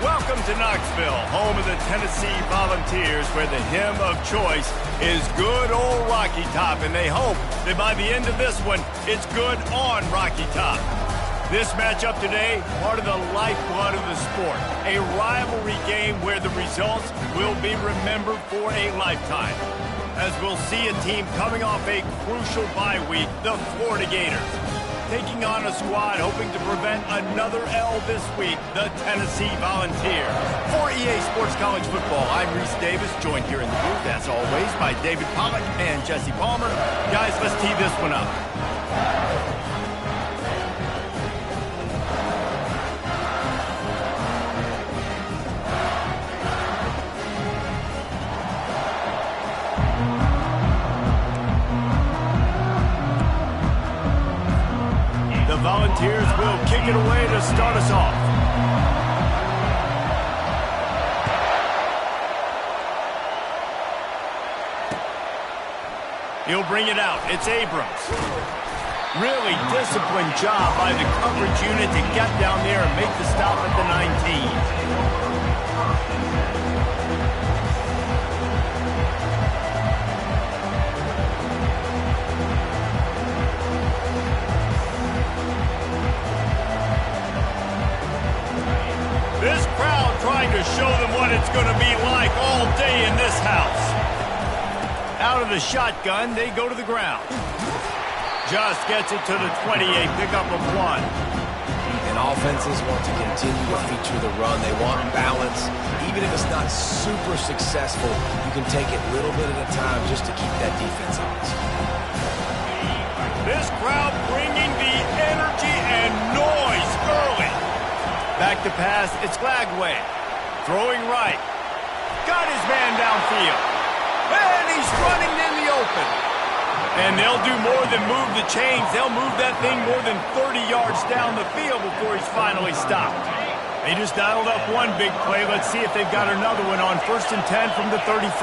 Welcome to Knoxville, home of the Tennessee Volunteers, where the hymn of choice is good old Rocky Top, and they hope that by the end of this one, it's good on Rocky Top. This matchup today, part of the lifeblood of the sport, a rivalry game where the results will be remembered for a lifetime. As we'll see a team coming off a crucial bye week, the Florida Gators, taking on a squad hoping to prevent another L this week, the Tennessee Volunteers. For EA Sports College Football, I'm Reese Davis, joined here in the booth, as always, by David Pollack and Jesse Palmer. Guys, let's tee this one up. Volunteers will kick it away to start us off. He'll bring it out. It's Abrams. Really disciplined job by the coverage unit to get down there and make the stop at the 19. This crowd trying to show them what it's going to be like all day in this house. Out of the shotgun, they go to the ground. Just gets it to the 28, pickup of 1. And offenses want to continue to feature the run. They want balance. Even if it's not super successful, you can take it little bit at a time just to keep that defense honest. This crowd bringing the energy and noise early. Back to pass, it's Glagway. Throwing right. Got his man downfield. And he's running in the open. And they'll do more than move the chains. They'll move that thing more than 30 yards down the field before he's finally stopped. They just dialed up one big play. Let's see if they've got another one on 1st and 10 from the 35.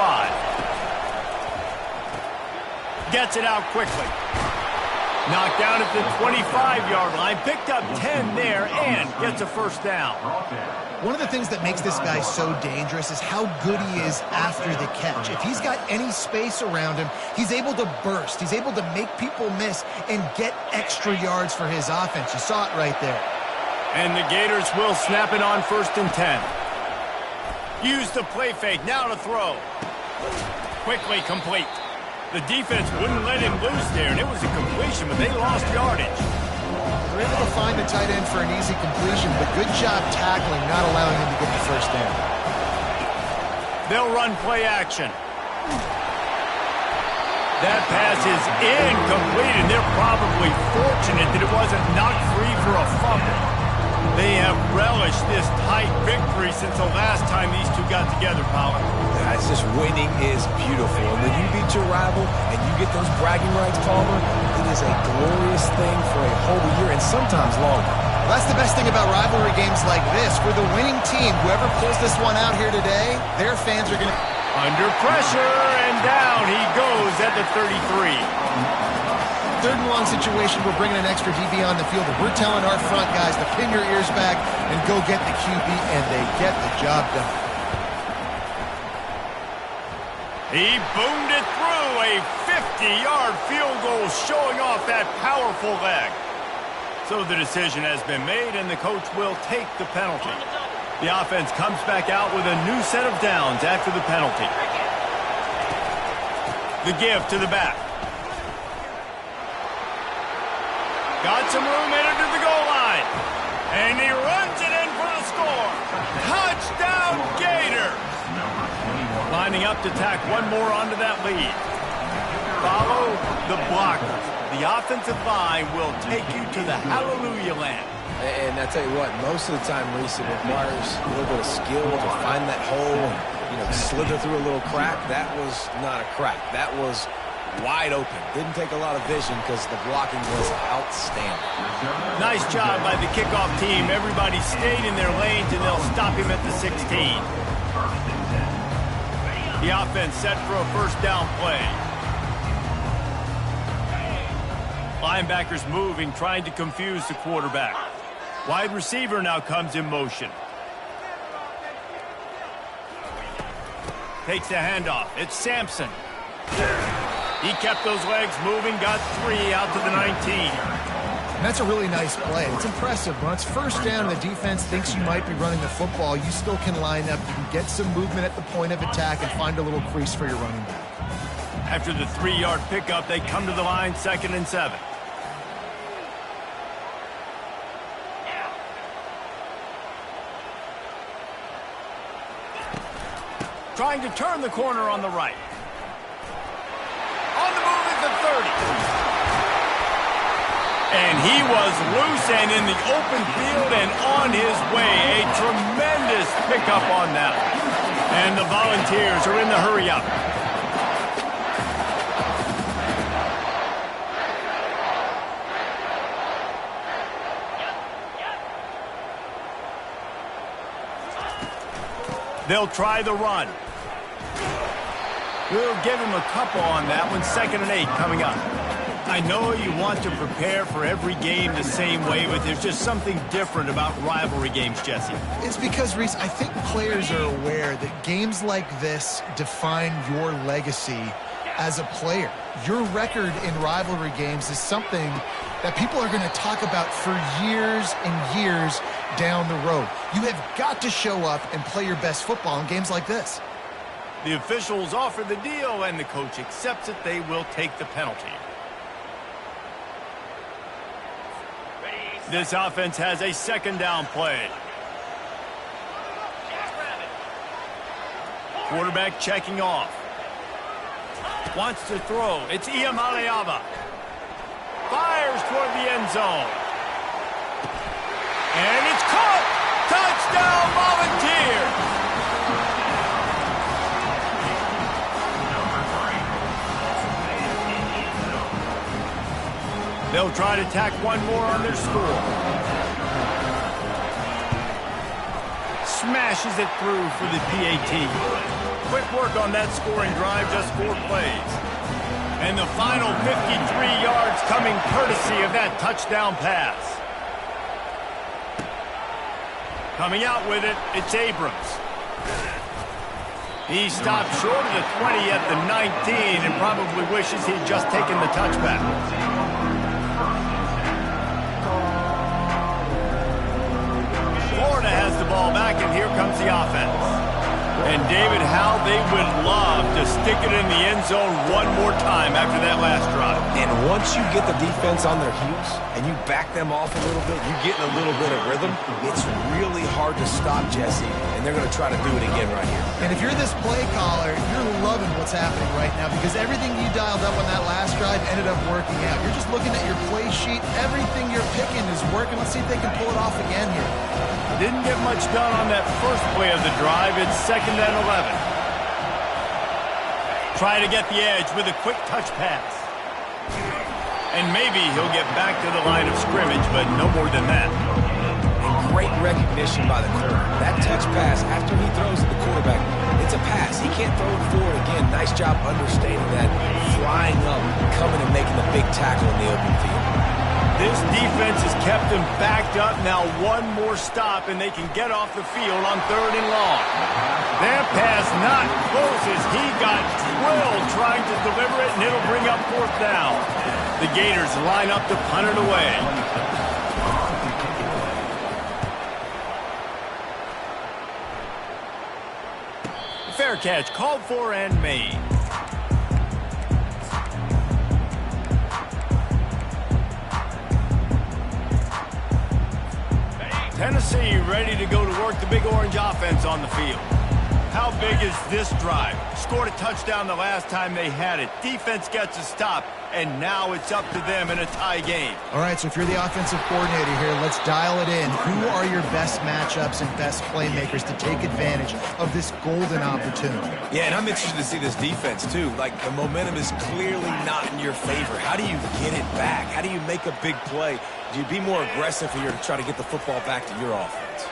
Gets it out quickly. Knocked down at the 25-yard line, picked up 10 there, and gets a first down. One of the things that makes this guy so dangerous is how good he is after the catch. If he's got any space around him, he's able to burst. He's able to make people miss and get extra yards for his offense. You saw it right there. And the Gators will snap it on 1st and 10. Use the play fake, now to throw. Quickly complete. The defense wouldn't let him loose there, and it was a completion, but they lost yardage. They're able to find the tight end for an easy completion, but good job tackling, not allowing him to get the first down. They'll run play action. That pass is incomplete, and they're probably fortunate that it wasn't knocked free for a fumble. They have relished this tight victory since the last time these two got together, Pollard. That's just winning is beautiful. And when you beat your rival and you get those bragging rights, Palmer, it is a glorious thing for a whole year and sometimes longer. Well, that's the best thing about rivalry games like this. For the winning team, whoever pulls this one out here today, their fans are going to... Under pressure, and down he goes at the 33. 3rd and long situation, we're bringing an extra DB on the field, and we're telling our front guys to pin your ears back and go get the QB, and they get the job done. He boomed it through, a 50-yard field goal showing off that powerful leg. So the decision has been made, and the coach will take the penalty. The offense comes back out with a new set of downs after the penalty. The give to the back. Got some room headed to the goal line. And he runs it in for the score. Touchdown, Gators. Lining up to tack one more onto that lead. Follow the blockers. The offensive line will take you to the hallelujah land. And I tell you what, most of the time, Reese, it requires a little bit of skill to find that hole and, slither through a little crack. That was not a crack. That was wide open. Didn't take a lot of vision because the blocking was outstanding. Nice job by the kickoff team. Everybody stayed in their lanes, and they'll stop him at the 16. The offense set for a first down play. Linebackers moving, trying to confuse the quarterback. Wide receiver now comes in motion. Takes the handoff. It's Sampson. He kept those legs moving, got 3 out to the 19. And that's a really nice play. It's impressive. When it's first down and the defense thinks you might be running the football, you still can line up. You can get some movement at the point of attack and find a little crease for your running back. After the 3-yard pickup, they come to the line, 2nd and 7. Trying to turn the corner on the right. On the move is the 30. And he was loose and in the open field and on his way. A tremendous pickup on that. And the Volunteers are in the hurry-up. They'll try the run. We'll give him a couple on that one. 2nd and 8 coming up. I know you want to prepare for every game the same way, but there's just something different about rivalry games, Jesse. It's because, Reese, I think players are aware that games like this define your legacy as a player. Your record in rivalry games is something that people are going to talk about for years and years down the road. You have got to show up and play your best football in games like this. The officials offer the deal, and the coach accepts it. They will take the penalty. This offense has a 2nd down play. Quarterback checking off. Wants to throw. It's Iamaleava. Fires toward the end zone. And it's caught! Touchdown, Volunteers! They'll try to tack one more on their score. Smashes it through for the PAT. Quick work on that scoring drive, just 4 plays. And the final 53 yards coming courtesy of that touchdown pass. Coming out with it, it's Abrams. He stopped short of the 20 at the 19 and probably wishes he'd just taken the touchback. Florida has the ball back, and here comes the offense. And, David, how they would love to stick it in the end zone one more time after that last drive. And once you get the defense on their heels and you back them off a little bit, you get in a little bit of rhythm, it's really hard to stop, Jesse, and they're going to try to do it again right here. And if you're this play caller, you're loving what's happening right now because everything you dialed up on that last drive ended up working out. You're just looking at your play sheet. Everything you're picking is working. Let's see if they can pull it off again here. Didn't get much done on that first play of the drive. It's 2nd and 11. Try to get the edge with a quick touch pass. And maybe he'll get back to the line of scrimmage, but no more than that. And great recognition by the corner. That touch pass, after he throws at the quarterback, it's a pass. He can't throw it forward again. Nice job understating that. Flying up, coming and making the big tackle in the open field. This defense has kept them backed up. Now one more stop, and they can get off the field on 3rd and long. Their pass not close as he got drilled trying to deliver it, and it'll bring up 4th down. The Gators line up to punt it away. Fair catch called for and made. Tennessee ready to go to work the Big Orange offense on the field. How big is this drive? Scored a touchdown the last time they had it. Defense gets a stop, and now it's up to them in a tie game. All right, so if you're the offensive coordinator here, let's dial it in. Who are your best matchups and best playmakers to take advantage of this golden opportunity? Yeah, and I'm interested to see this defense, too. Like, the momentum is clearly not in your favor. How do you get it back? How do you make a big play? Do you be more aggressive here to try to get the football back to your offense?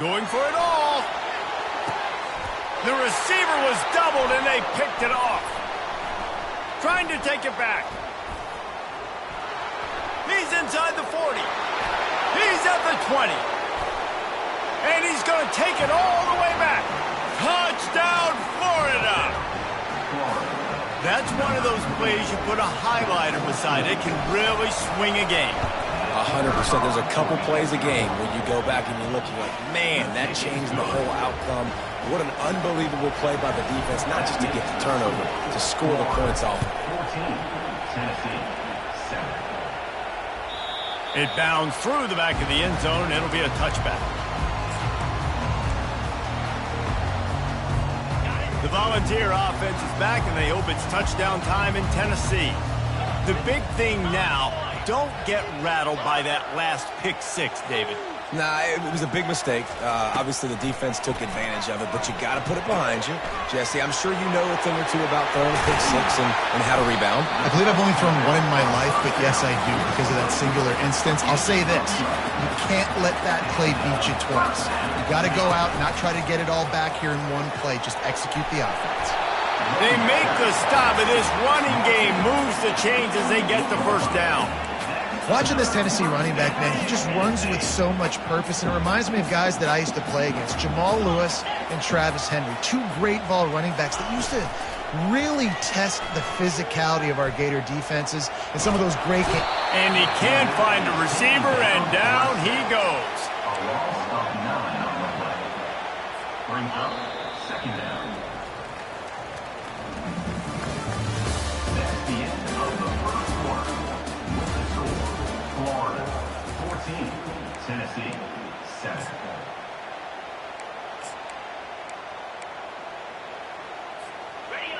Going for it all. The receiver was doubled, and they picked it off. Trying to take it back. He's inside the 40. He's at the 20. And he's going to take it all the way back. Touchdown, That's one of those plays you put a highlighter beside. It can really swing a game. 100%. There's a couple plays a game when you go back and you look, you're like, man, that changed the whole outcome. What an unbelievable play by the defense, not just to get the turnover, to score the points off. 14, Tennessee, 7. It bounds through the back of the end zone. It'll be a touchback. The Volunteer offense is back, and they hope it's touchdown time in Tennessee. The big thing now, don't get rattled by that last pick six, David. Nah, it was a big mistake. Obviously, the defense took advantage of it, but you got to put it behind you. Jesse, I'm sure you know a thing or two about throwing a pick six and how to rebound. I believe I've only thrown one in my life, but yes, I do because of that singular instance. I'll say this. You can't let that play beat you twice. You got to go out, not try to get it all back here in one play. Just execute the offense. They make the stop, and this running game moves the chains as they get the first down. Watching this Tennessee running back, man, he just runs with so much purpose, and it reminds me of guys that I used to play against, Jamal Lewis and Travis Henry, two great ball running backs that used to really test the physicality of our Gator defenses and some of those great games. And he can't find a receiver, and down he goes. A loss of 9 on the play. Brings up second down. That's the end of the first quarter. With the score, Florida 14, Tennessee 7.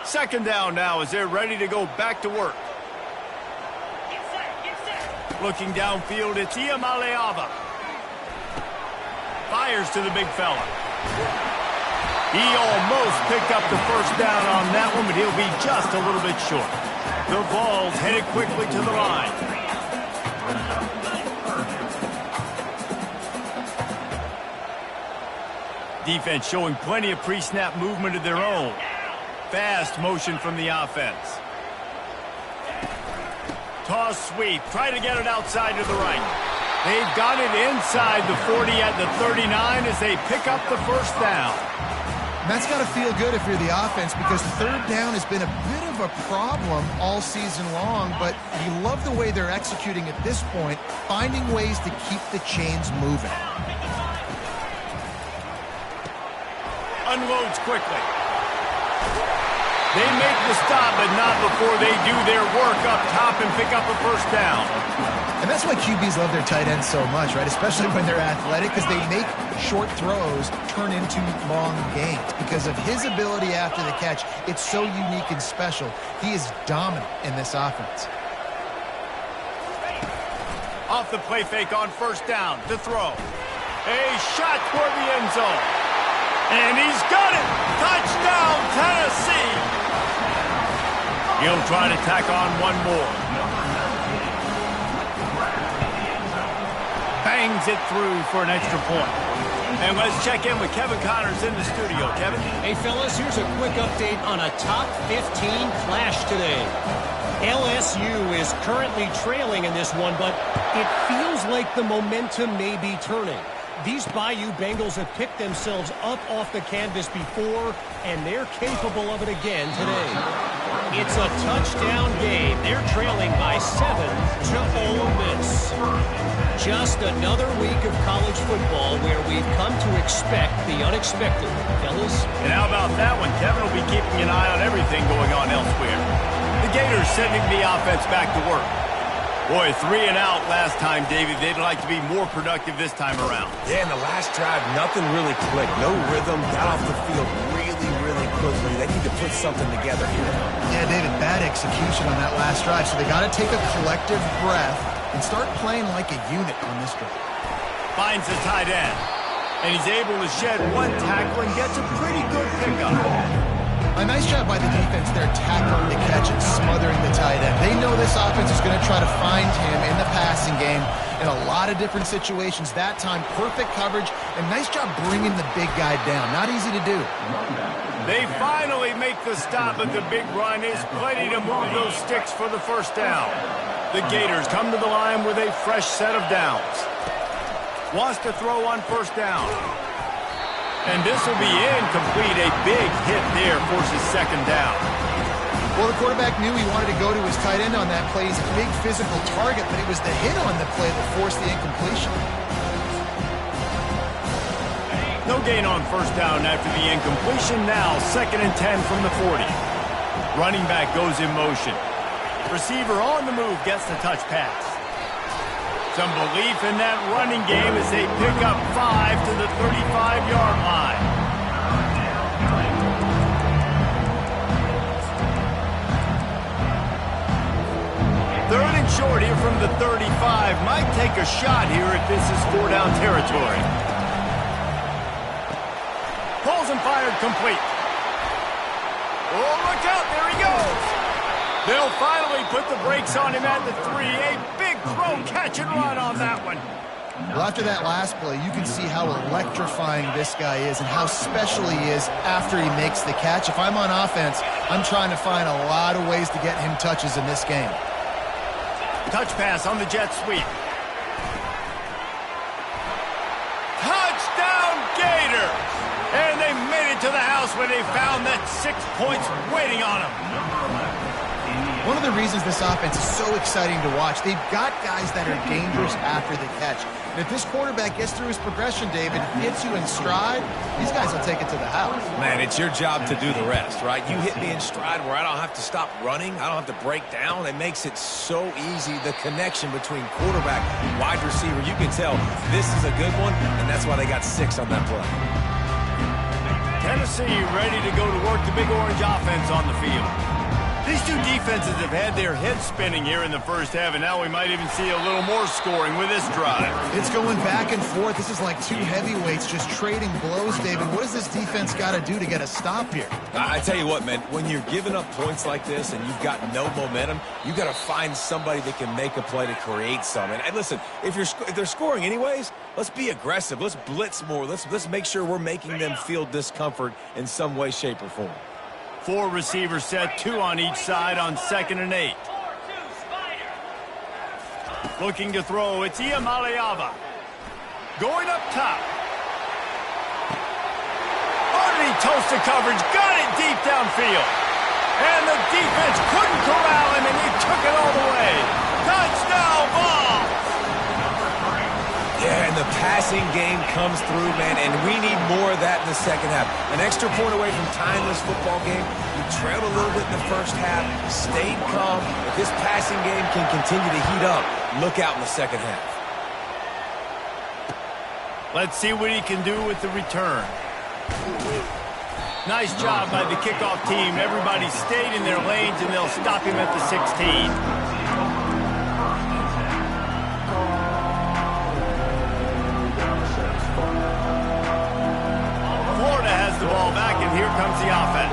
Second down now as they're ready to go back to work. Looking downfield, it's Iamaleava. Fires to the big fella. He almost picked up the first down on that one, but he'll be just a little bit short. The ball's headed quickly to the line. Defense showing plenty of pre-snap movement of their own. Fast motion from the offense. Toss sweep. Try to get it outside to the right. They've got it inside the 40 at the 39 as they pick up the first down. And that's got to feel good if you're the offense because third down has been a bit of a problem all season long, but you love the way they're executing at this point, finding ways to keep the chains moving. Unloads quickly. They make the stop, but not before they do their work up top and pick up a first down. And that's why QBs love their tight ends so much, right? Especially when they're athletic, because they make short throws turn into long gains. Because of his ability after the catch, it's so unique and special. He is dominant in this offense. Off the play fake on first down to throw. A shot toward the end zone. And he's got it! Touchdown, Tennessee! He'll try to tack on one more. Bangs it through for an extra point. And let's check in with Kevin Connors in the studio. Kevin? Hey, fellas, here's a quick update on a top 15 clash today. LSU is currently trailing in this one, but it feels like the momentum may be turning. These Bayou Bengals have picked themselves up off the canvas before, and they're capable of it again today. It's a touchdown game. They're trailing by 7 to Ole Miss. Just another week of college football where we've come to expect the unexpected, fellas. And how about that one? Kevin will be keeping an eye on everything going on elsewhere. The Gators sending the offense back to work. Boy, 3 and out last time, David. They'd like to be more productive this time around. Yeah, in the last drive, nothing really clicked. No rhythm, got off the field really quickly. They need to put something together here. Yeah, David, bad execution on that last drive. So they got to take a collective breath and start playing like a unit on this drive. Finds the tight end. And he's able to shed one tackle and gets a pretty good pickup. A nice job by the defense there, tackling the catch and smothering the tight end. They know this offense is going to try to find him in the passing game in a lot of different situations. That time, perfect coverage, and nice job bringing the big guy down. Not easy to do. They finally make the stop, but the big run is plenty to move those sticks for the first down. The Gators come to the line with a fresh set of downs. Wants to throw on first down. And this will be incomplete. A big hit there forces second down. Well, the quarterback knew he wanted to go to his tight end on that play. He's a big physical target, but it was the hit on the play that forced the incompletion. No gain on first down after the incompletion. Now 2nd and 10 from the 40. Running back goes in motion. Receiver on the move gets the touch pass. Some belief in that running game as they pick up 5 to the 35-yard line. Third and short here from the 35. Might take a shot here if this is 4-down territory. Pulls and fired complete. Oh, look out. There he goes. They'll finally put the brakes on him at the 3. A big throw, catch and run on that one. Well, after that last play, you can see how electrifying this guy is and how special he is after he makes the catch. If I'm on offense, I'm trying to find a lot of ways to get him touches in this game. Touch pass on the jet sweep. Touchdown Gators! And they made it to the house where they found that 6 points waiting on them. One of the reasons this offense is so exciting to watch, they've got guys that are dangerous after the catch. And if this quarterback gets through his progression, David, gets you in stride, these guys will take it to the house. Man, it's your job to do the rest, right? You hit me in stride where I don't have to stop running. I don't have to break down. It makes it so easy, the connection between quarterback and wide receiver. You can tell this is a good one, and that's why they got 6 on that play. Tennessee ready to go to work the Big Orange offense on the field. These two defenses have had their heads spinning here in the first half, and now we might even see a little more scoring with this drive. It's going back and forth. This is like two heavyweights just trading blows, David. What does this defense got to do to get a stop here? I tell you what, man, when you're giving up points like this and you've got no momentum, you got to find somebody that can make a play to create some. And listen, if they're scoring anyways, let's be aggressive. Let's blitz more. Let's make sure we're making them feel discomfort in some way, shape, or form. 4 receivers set, 2 on each side on 2nd and 8. Looking to throw, it's Iamaleava. Going up top. Underneath toasted coverage, got it deep downfield. And the defense couldn't corral him, and he took it all the way. Touchdown ball! Yeah, and the passing game comes through, man, and we need more of that in the second half. An extra point away from tying this football game. You trailed a little bit in the first half, stayed calm. If this passing game can continue to heat up, look out in the second half. Let's see what he can do with the return. Nice job by the kickoff team. Everybody stayed in their lanes, and they'll stop him at the 16. The ball back, and here comes the offense.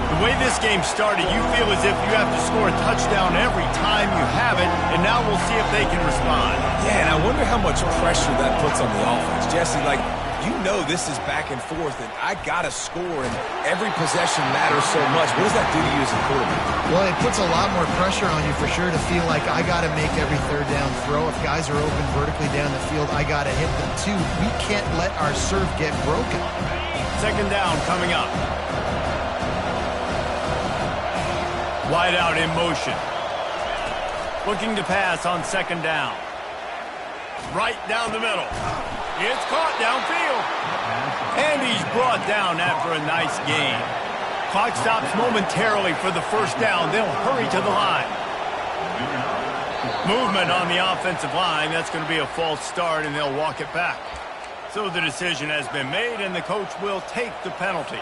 The way this game started, you feel as if you have to score a touchdown every time you have it, and now we'll see if they can respond. Yeah, and I wonder how much pressure that puts on the offense. Jesse, like, you know this is back and forth, and I got to score, and every possession matters so much. What does that do to you as a quarterback? Well, it puts a lot more pressure on you for sure to feel like I got to make every third down throw. If guys are open vertically down the field, I got to hit them too. We can't let our serve get broken. 2nd down coming up. Wide out in motion. Looking to pass on 2nd down. Right down the middle. It's caught downfield. And he's brought down after a nice gain. Clock stops momentarily for the first down. They'll hurry to the line. Movement on the offensive line. That's going to be a false start, and they'll walk it back. So the decision has been made, and the coach will take the penalty.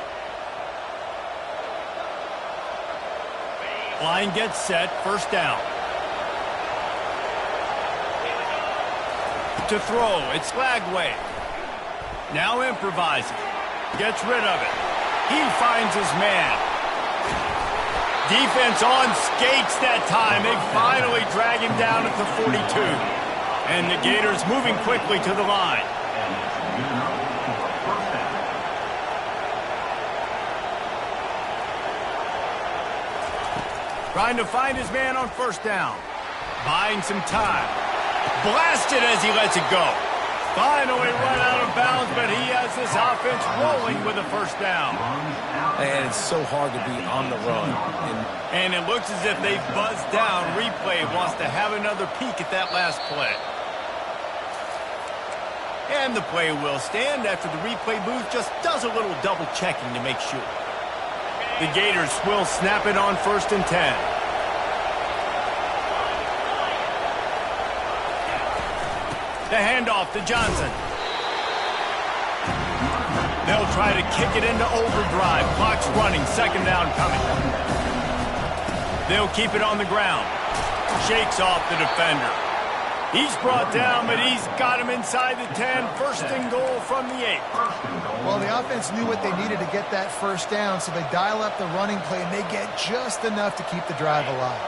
Line gets set, 1st down. To throw, it's Lagway. Now improvising. Gets rid of it. He finds his man. Defense on skates that time. They finally drag him down at the 42. And the Gators moving quickly to the line. Trying to find his man on 1st down. Buying some time. Blasted as he lets it go. Finally run out of bounds, but he has this offense rolling with a first down. And it's so hard to be on the run. And it looks as if they've buzzed down. Replay wants to have another peek at that last play. And the play will stand after the replay booth just does a little double checking to make sure. The Gators will snap it on 1st and 10. The handoff to Johnson. They'll try to kick it into overdrive. Clock's running. 2nd down coming. They'll keep it on the ground. Shakes off the defender. He's brought down, but he's got him inside the 10. 1st and goal from the 8. Well, the offense knew what they needed to get that first down, so they dial up the running play, and they get just enough to keep the drive alive.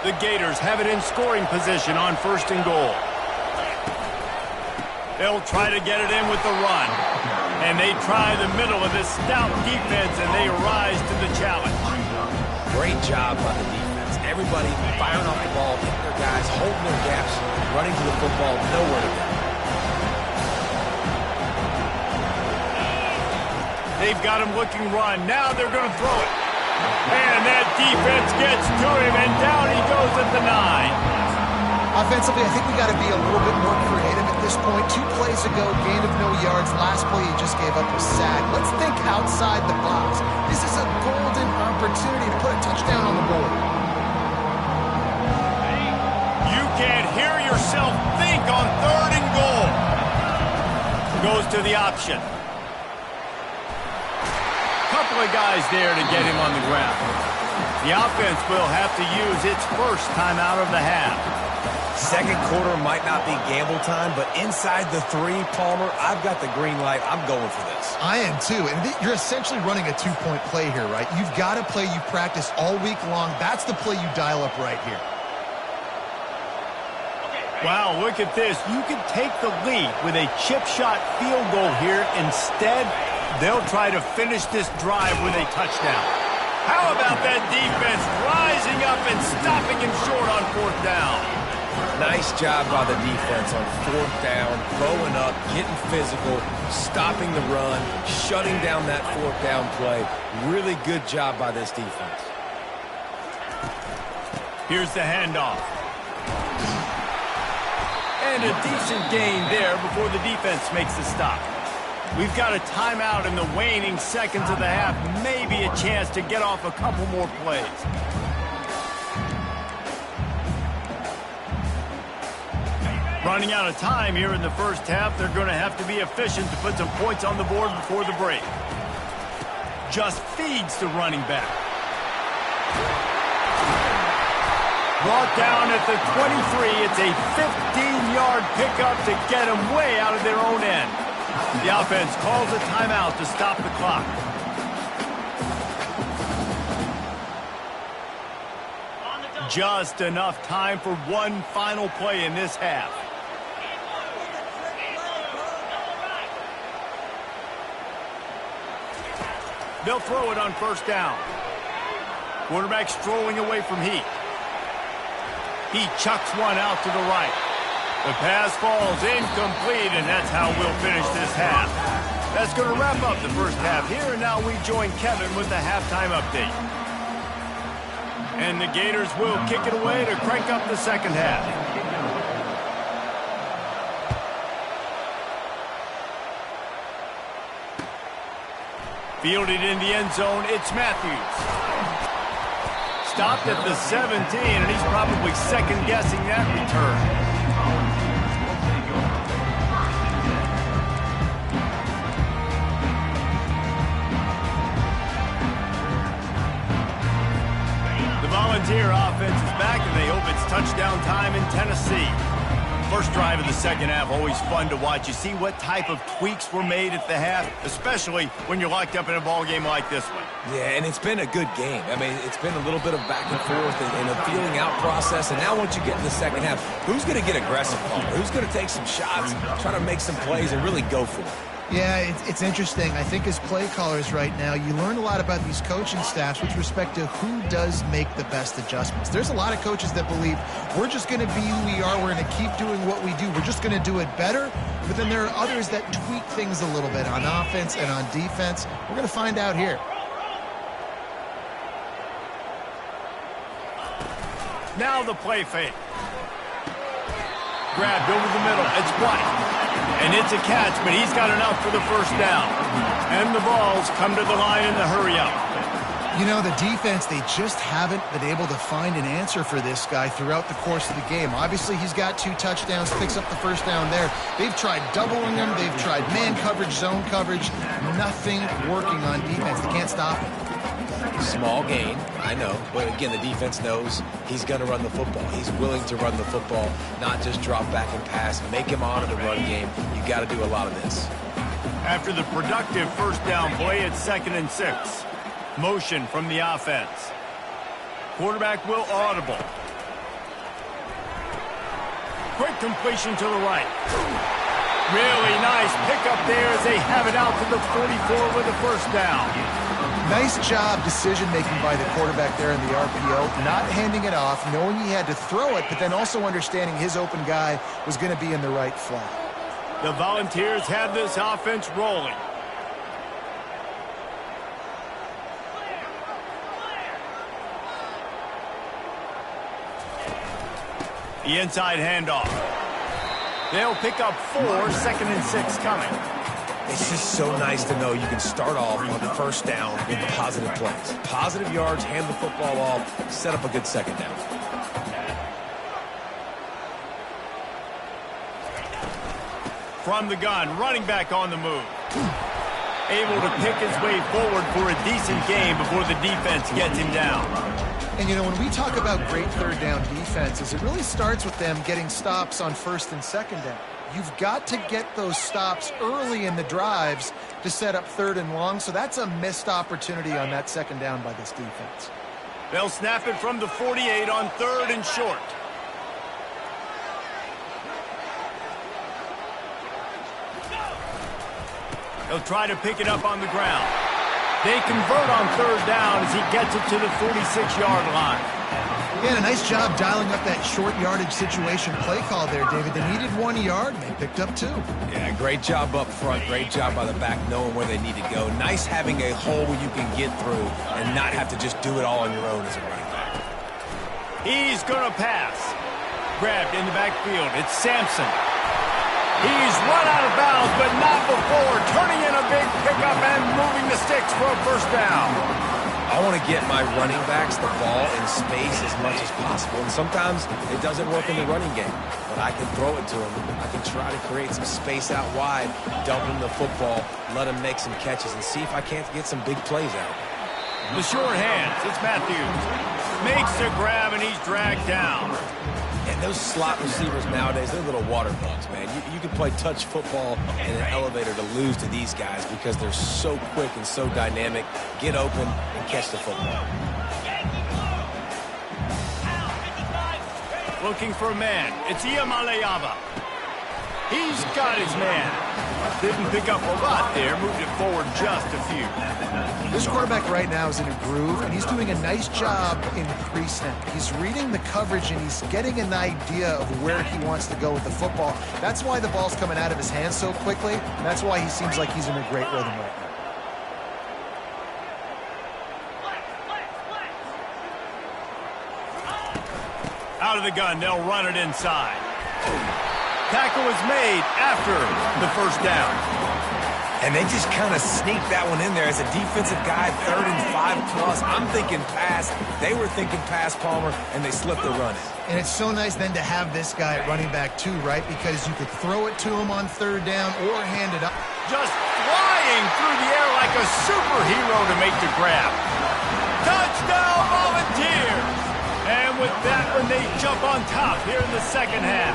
The Gators have it in scoring position on 1st and goal. They'll try to get it in with the run. And they try the middle of this stout defense, and they rise to the challenge. Great job by the defense. Everybody firing off the ball, hitting their guys, holding their gaps, running to the football, nowhere to go. They've got him looking run. Now they're going to throw it. And that defense gets to him, and down he goes at the 9. Offensively, I think we got to be a little bit more creative at this point. 2 plays ago, gain of no yards. Last play he just gave up a sack. Let's think outside the box. This is a golden opportunity to put a touchdown on the board. You can't hear yourself think on 3rd and goal. Goes to the option. Couple of guys there to get him on the ground. The offense will have to use its first timeout of the half. 2nd quarter might not be gamble time, but inside the 3, Palmer, I've got the green light. I'm going for this. I am too, and you're essentially running a 2-point play here, right? You've got a play you practice all week long. That's the play you dial up right here. Wow, look at this. You could take the lead with a chip shot field goal here. Instead, they'll try to finish this drive with a touchdown. How about that defense rising up and stopping him short on 4th down? Nice job by the defense on 4th down, growing up, getting physical, stopping the run, shutting down that 4th down play. Really good job by this defense. Here's the handoff. And a decent gain there before the defense makes the stop. We've got a timeout in the waning seconds of the half. Maybe a chance to get off a couple more plays. Running out of time here in the first half. They're going to have to be efficient to put some points on the board before the break. Just feeds the running back. Brought down at the 23. It's a 15-yard pickup to get them way out of their own end. The offense calls a timeout to stop the clock. Just enough time for one final play in this half. They'll throw it on 1st down. Quarterback strolling away from Heat. He chucks one out to the right. The pass falls incomplete, and that's how we'll finish this half. That's going to wrap up the first half here, and now we join Kevin with the halftime update. And the Gators will kick it away to crank up the second half. Fielded in the end zone, it's Matthews. Stopped at the 17, and he's probably second-guessing that return. The Volunteer offense is back, and they hope it's touchdown time in Tennessee. First drive of the second half, always fun to watch. You see what type of tweaks were made at the half, especially when you're locked up in a ball game like this one. Yeah, and it's been a good game. I mean, it's been a little bit of back and forth and a feeling out process. And now once you get in the second half, who's going to get aggressive? Who's going to take some shots, try to make some plays, and really go for it? Yeah, it's interesting. I think as play callers right now, you learn a lot about these coaching staffs with respect to who does make the best adjustments. There's a lot of coaches that believe we're just going to be who we are. We're going to keep doing what we do. We're just going to do it better. but then there are others that tweak things a little bit on offense and on defense. We're going to find out here. Now the play fake. Grabbed over the middle. It's White. And it's a catch, but he's got enough for the first down. And the balls come to the line in the hurry-up. You know, the defense, they just haven't been able to find an answer for this guy throughout the course of the game. Obviously, he's got 2 touchdowns, picks up the first down there. They've tried doubling him. They've tried man coverage, zone coverage. Nothing working on defense. They can't stop him. Small gain, I know. But again, the defense knows he's going to run the football. He's willing to run the football, not just drop back and pass. Make him honor the run game. You got to do a lot of this. After the productive first down play, it's 2nd and 6. Motion from the offense. Quarterback will audible. Quick completion to the right. Really nice pickup there as they have it out to the 44 with a first down. Nice job decision-making by the quarterback there in the RPO, not handing it off, knowing he had to throw it, but then also understanding his open guy was going to be in the right flat. The Volunteers have this offense rolling. The inside handoff. They'll pick up 4, 2nd and 6 coming. It's just so nice to know you can start off on the first down with positive plays. Positive yards, hand the football off, set up a good second down. From the gun, running back on the move. Able to pick his way forward for a decent game before the defense gets him down. And, you know, when we talk about great third down defenses, it really starts with them getting stops on 1st and 2nd down. You've got to get those stops early in the drives to set up 3rd and long, so that's a missed opportunity on that 2nd down by this defense. They'll snap it from the 48 on 3rd and short. They'll try to pick it up on the ground. They convert on 3rd down as he gets it to the 46-yard line. Again, a nice job dialing up that short yardage situation play call there, David. They needed 1 yard, and they picked up 2. Yeah, great job up front. Great job by the back knowing where they need to go. Nice having a hole where you can get through and not have to just do it all on your own as a running back. He's going to pass. Grabbed in the backfield. It's Sampson. He's run out of bounds, but not before turning in a big pickup and moving the sticks for a first down. I want to get my running backs the ball in space as much as possible, and sometimes it doesn't work in the running game, but I can throw it to them. I can try to create some space out wide, dump him the football, let him make some catches, and see if I can't get some big plays out. The short hands, it's Matthews. Makes the grab, and he's dragged down. And those slot receivers nowadays, they're little water bugs, man. You can play touch football in an elevator to lose to these guys because they're so quick and so dynamic. Get open and catch the football. Looking for a man. It's Iamaleava. He's got his man. Didn't pick up a lot there. Moved it forward just a few. This quarterback right now is in a groove, and he's doing a nice job in pre-snap. He's reading the coverage, and he's getting an idea of where he wants to go with the football. That's why the ball's coming out of his hands so quickly, and that's why he seems like he's in a great rhythm right now. Out of the gun, they'll run it inside. Tackle is made after the first down. And they just kind of sneaked that one in there as a defensive guy, 3rd and 5+. I'm thinking pass. They were thinking pass, Palmer, and they slipped the run in. And it's so nice then to have this guy at running back too, right? Because you could throw it to him on 3rd down or hand it up. Just flying through the air like a superhero to make the grab. Touchdown, Volunteers! And with that one, they jump on top here in the second half.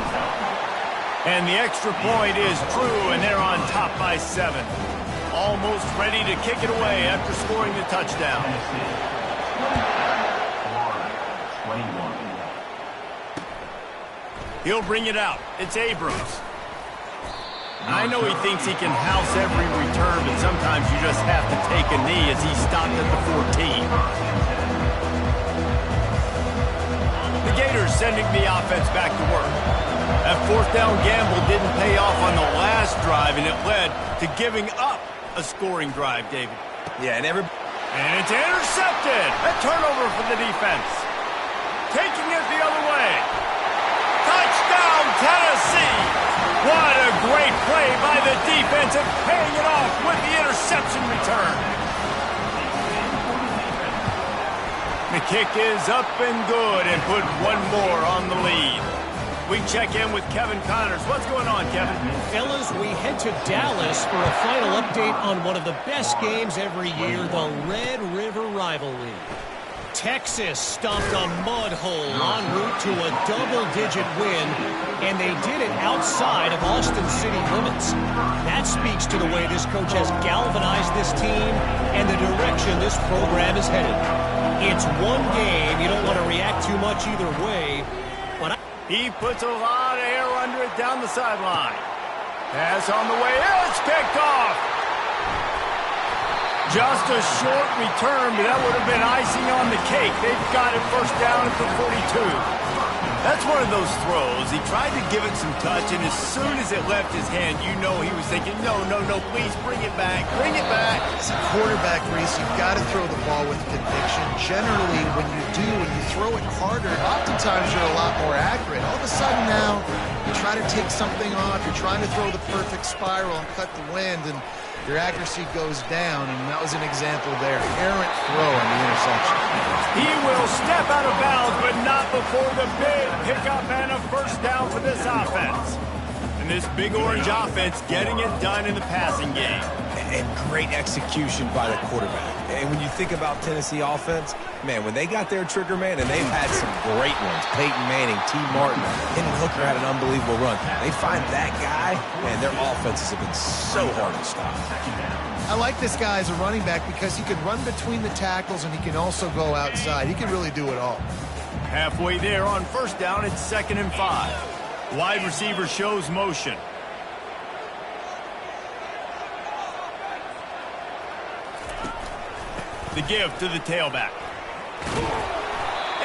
And the extra point is true, and they're on top by 7. Almost ready to kick it away after scoring the touchdown. He'll bring it out. It's Abrams. I know he thinks he can house every return, but sometimes you just have to take a knee as he stopped at the 14. The Gators sending the offense back to work. That fourth down gamble didn't pay off on the last drive, and it led to giving up a scoring drive, David. Yeah, and it's intercepted. A turnover for the defense. Taking it the other way. Touchdown, Tennessee. What a great play by the defense and paying it off with the interception return. The kick is up and good and put one more on the lead. We check in with Kevin Connors. What's going on, Kevin? Fellas, we head to Dallas for a final update on one of the best games every year, the Red River Rivalry. Texas stomped a mud hole en route to a double-digit win, and they did it outside of Austin city limits. That speaks to the way this coach has galvanized this team and the direction this program is headed. It's one game. You don't want to react too much either way, but he puts a lot of air under it down the sideline. Pass on the way. It's picked off. Just a short return, but that would have been icing on the cake. They've got it first down at the 42. That's one of those throws. He tried to give it some touch, and as soon as it left his hand, you know he was thinking, no, please bring it back. Bring it back. As a quarterback, Reese, you've got to throw the ball with conviction. Generally, when you do, when you throw it harder, oftentimes you're a lot more accurate. All of a sudden now, you try to take something off. You're trying to throw the perfect spiral and cut the wind, and your accuracy goes down, and that was an example there. Errant throw on the interception. He will step out of bounds, but not before the big pickup and a first down for this offense. And this Big Orange offense getting it done in the passing game. and great execution by the quarterback. And when you think about Tennessee offense, man, when they got their trigger man, and they've had some great ones, Peyton Manning, T. Martin, Hendon Hooker had an unbelievable run. They find that guy, and their offenses have been so hard to stop. I like this guy as a running back because he can run between the tackles and he can also go outside. He can really do it all. Halfway there on first down, it's 2nd and 5. Wide receiver shows motion. The give to the tailback.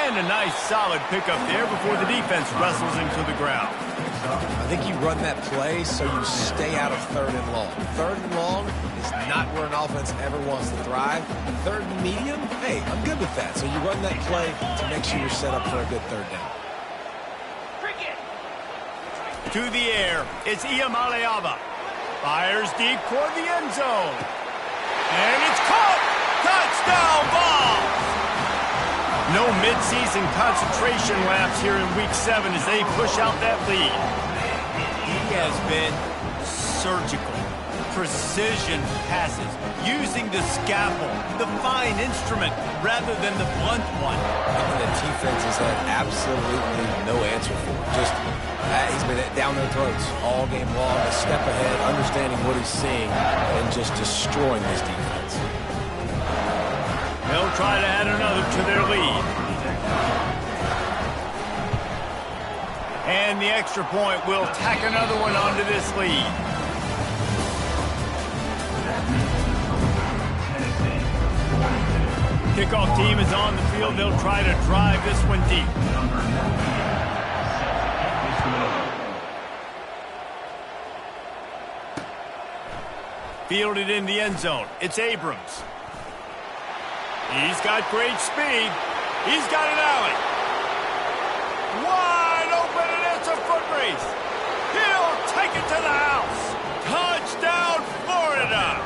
And a nice solid pickup there before the defense wrestles him to the ground. I think you run that play so you stay out of 3rd and long. 3rd and long is not where an offense ever wants to thrive. 3rd and medium, hey, I'm good with that. So you run that play to make sure you're set up for a good 3rd down. To the air, it's Iamaleava. Fires deep toward the end zone. And it's caught! Touchdown ball! No midseason concentration laps here in Week 7 as they push out that lead. He has been surgical. Precision passes, using the scalpel, the fine instrument, rather than the blunt one. And the defense has had absolutely no answer for it. Just, he's been down their throats all game long, a step ahead, understanding what he's seeing, and just destroying this defense. They'll try to add another to their lead. And the extra point will tack another one onto this lead. Kickoff team is on the field. They'll try to drive this one deep. Fielded in the end zone. It's Abrams. He's got great speed. He's got an alley. Wide open, and it's a foot race. He'll take it to the house. Touchdown, Florida.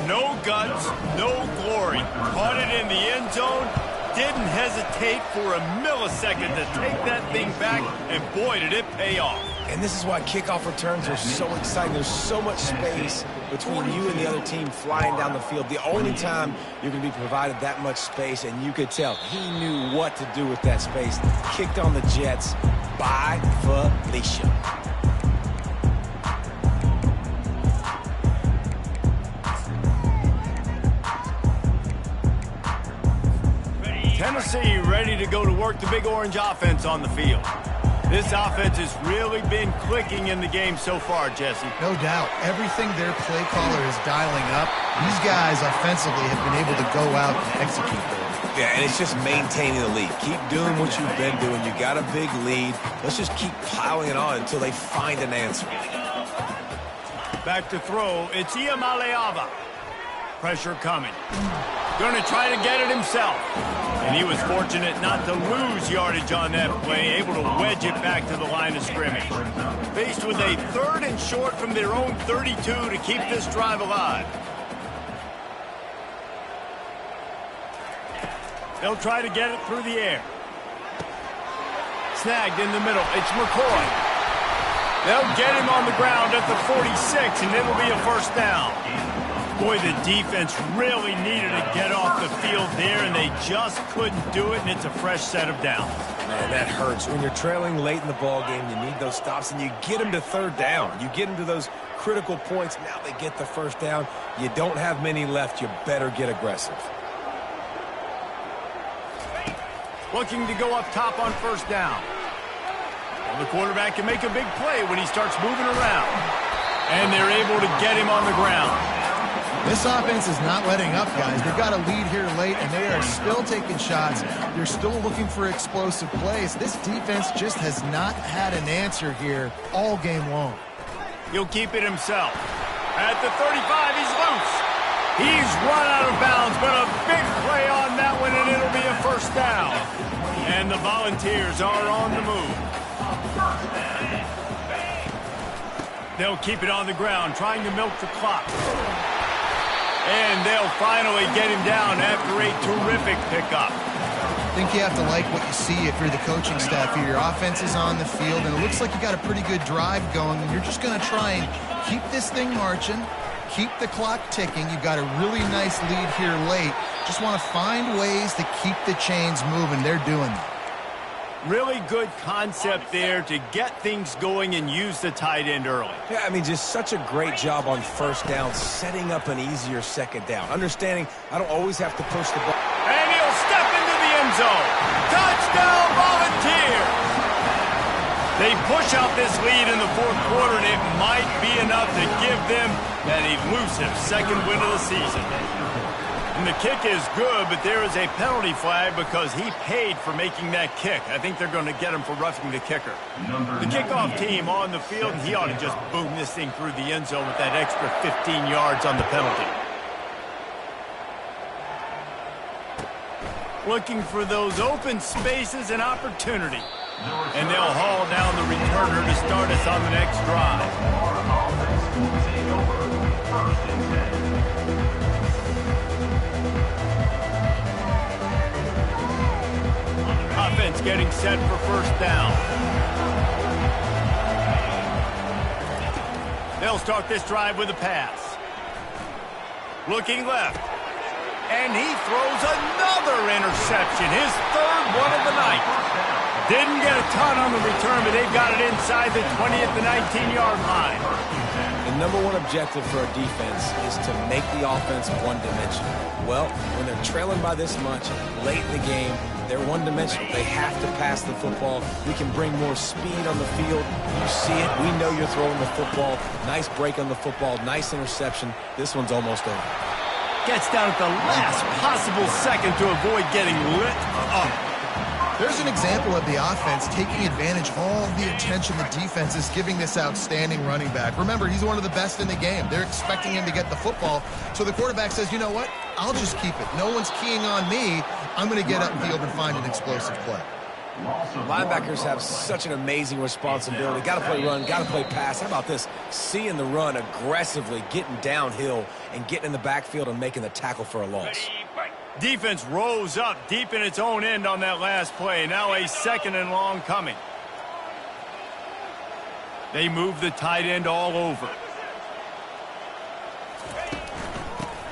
No guts, no glory. Caught it in the end zone. Didn't hesitate for a millisecond to take that thing back, and boy, did it pay off. And this is why kickoff returns are so exciting. There's so much space between you and the other team flying down the field. The only time you're going to be provided that much space, and you could tell he knew what to do with that space. Kicked on the Jets by Felicia. Tennessee ready to go to work the Big Orange offense on the field. This offense has really been clicking in the game so far, Jesse. No doubt. Everything their play caller is dialing up, these guys offensively have been able to go out and execute there. Yeah, and it's just maintaining the lead. Keep doing what you've been doing. You got a big lead. Let's just keep piling it on until they find an answer. Back to throw. It's Myles. Pressure coming. Going to try to get it himself. And he was fortunate not to lose yardage on that play, able to wedge it back to the line of scrimmage. Faced with a 3rd and short from their own 32 to keep this drive alive. They'll try to get it through the air. Snagged in the middle. It's McCoy. They'll get him on the ground at the 46, and it'll be a first down. Boy, the defense really needed to get off the field there, and they just couldn't do it, and it's a fresh set of downs. Man, that hurts. When you're trailing late in the ball game, you need those stops, and you get them to 3rd down. You get them to those critical points. Now they get the first down. You don't have many left. You better get aggressive. Looking to go up top on first down. Well, the quarterback can make a big play when he starts moving around. And they're able to get him on the ground. This offense is not letting up, guys. They've got a lead here late, and they are still taking shots. They're still looking for explosive plays. This defense just has not had an answer here all game long. He'll keep it himself. At the 35, he's loose. He's run out of bounds, but a big play on that one, and it'll be a first down. And the Volunteers are on the move. They'll keep it on the ground, trying to milk the clock. And they'll finally get him down after a terrific pickup. I think you have to like what you see if you're the coaching staff here. Your offense is on the field, and it looks like you got a pretty good drive going, and you're just going to try and keep this thing marching, keep the clock ticking. You've got a really nice lead here late. Just want to find ways to keep the chains moving. They're doing that. Really good concept there to get things going and use the tight end early. Yeah, I mean, just such a great job on first down, setting up an easier second down. Understanding I don't always have to push the ball. And he'll step into the end zone. Touchdown, Volunteers! They push out this lead in the 4th quarter, and it might be enough to give them that elusive 2nd win of the season. And the kick is good, but there is a penalty flag because he paid for making that kick. I think they're going to get him for roughing the kicker. The kickoff team on the field, and he ought to just boom this thing through the end zone with that extra 15 yards on the penalty. Looking for those open spaces and opportunity. And they'll haul down the returner to start us on the next drive. Offense getting set for first down. They'll start this drive with a pass. Looking left. And he throws another interception, his 3rd one of the night. Didn't get a ton on the return, but they've got it inside the 20 at the 19-yard line. The number one objective for a defense is to make the offense one-dimensional. Well, when they're trailing by this much late in the game, they're one-dimensional. They have to pass the football. We can bring more speed on the field. You see it. We know you're throwing the football. Nice break on the football. Nice interception. This one's almost over. Gets down at the last possible second to avoid getting lit up. There's an example of the offense taking advantage of all the attention the defense is giving this outstanding running back. Remember, he's one of the best in the game. They're expecting him to get the football. So the quarterback says, you know what? I'll just keep it. No one's keying on me. I'm going to get upfield and find an explosive play. Linebackers have such an amazing responsibility. Got to play run, got to play pass. How about this? Seeing the run aggressively, getting downhill, and getting in the backfield and making the tackle for a loss. Defense rose up deep in its own end on that last play. Now a 2nd and long coming. They move the tight end all over.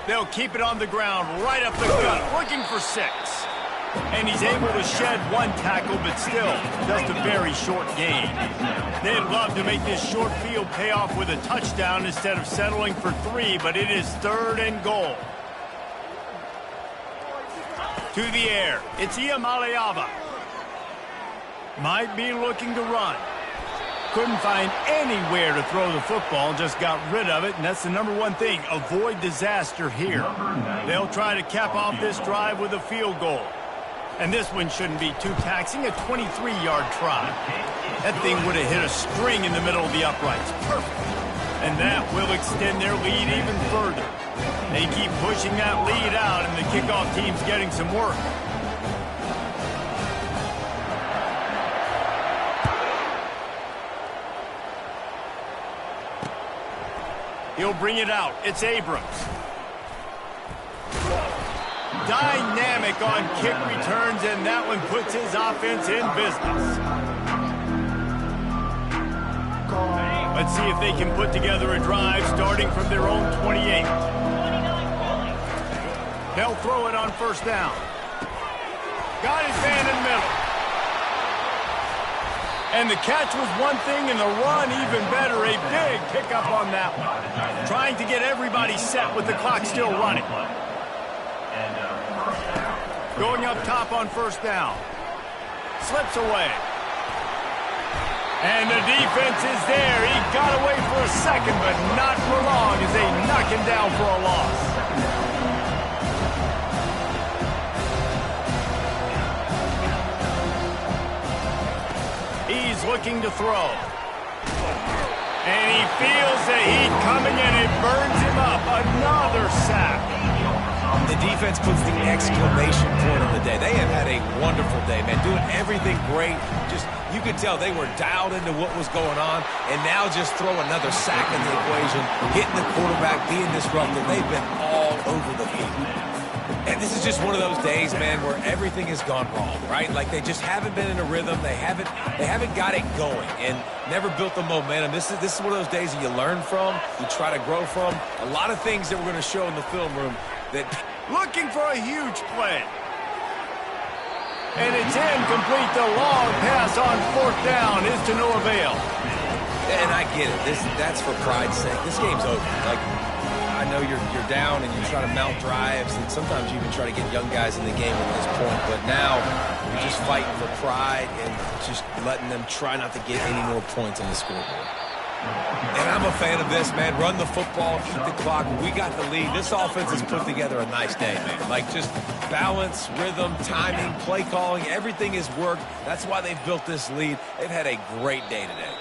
They'll keep it on the ground right up the gut, looking for 6. And he's able to shed one tackle, but still just a very short gain. They'd love to make this short field pay off with a touchdown instead of settling for 3, but it is 3rd and goal. To the air, it's Myles. Might be looking to run. Couldn't find anywhere to throw the football, just got rid of it, and that's the number one thing. Avoid disaster here. They'll try to cap off this drive with a field goal. And this one shouldn't be too taxing, a 23-yard try. That thing would have hit a string in the middle of the uprights. Perfect. And that will extend their lead even further. They keep pushing that lead out, and the kickoff team's getting some work. He'll bring it out. It's Abrams. Dynamic on kick returns, and that one puts his offense in business. Let's see if they can put together a drive starting from their own 28. They'll throw it on first down. Got his man in the middle. And the catch was one thing, and the run even better. A big pickup on that one. Trying to get everybody set with the clock still running. Going up top on first down. Slips away. And the defense is there. He got away for a second, but not for long as they knock him down for a loss. He's looking to throw. And he feels the heat coming, and it burns him up. Another sack. The defense puts the exclamation point on the day. They have had a wonderful day, man, doing everything great. Just, you could tell they were dialed into what was going on, and now just throw another sack in the equation, hitting the quarterback, being disruptive. They've been all over the field. And this is just one of those days, man, where everything has gone wrong, right? Like they just haven't been in a rhythm. They haven't got it going and never built the momentum. This is one of those days that you learn from, you try to grow from. A lot of things that we're going to show in the film room that... Looking for a huge play. And it's incomplete. The long pass on fourth down is to no avail. And I get it. That's for pride's sake. This game's over. Like, I know you're down and you try to mount drives, and sometimes you even try to get young guys in the game at this point. But now you're just fighting for pride and just letting them try not to get any more points on the scoreboard. And I'm a fan of this, man. Run the football, eat the clock. We got the lead. This offense has put together a nice day, man. Like just balance, rhythm, timing, play calling, everything has worked. That's why they've built this lead. They've had a great day today.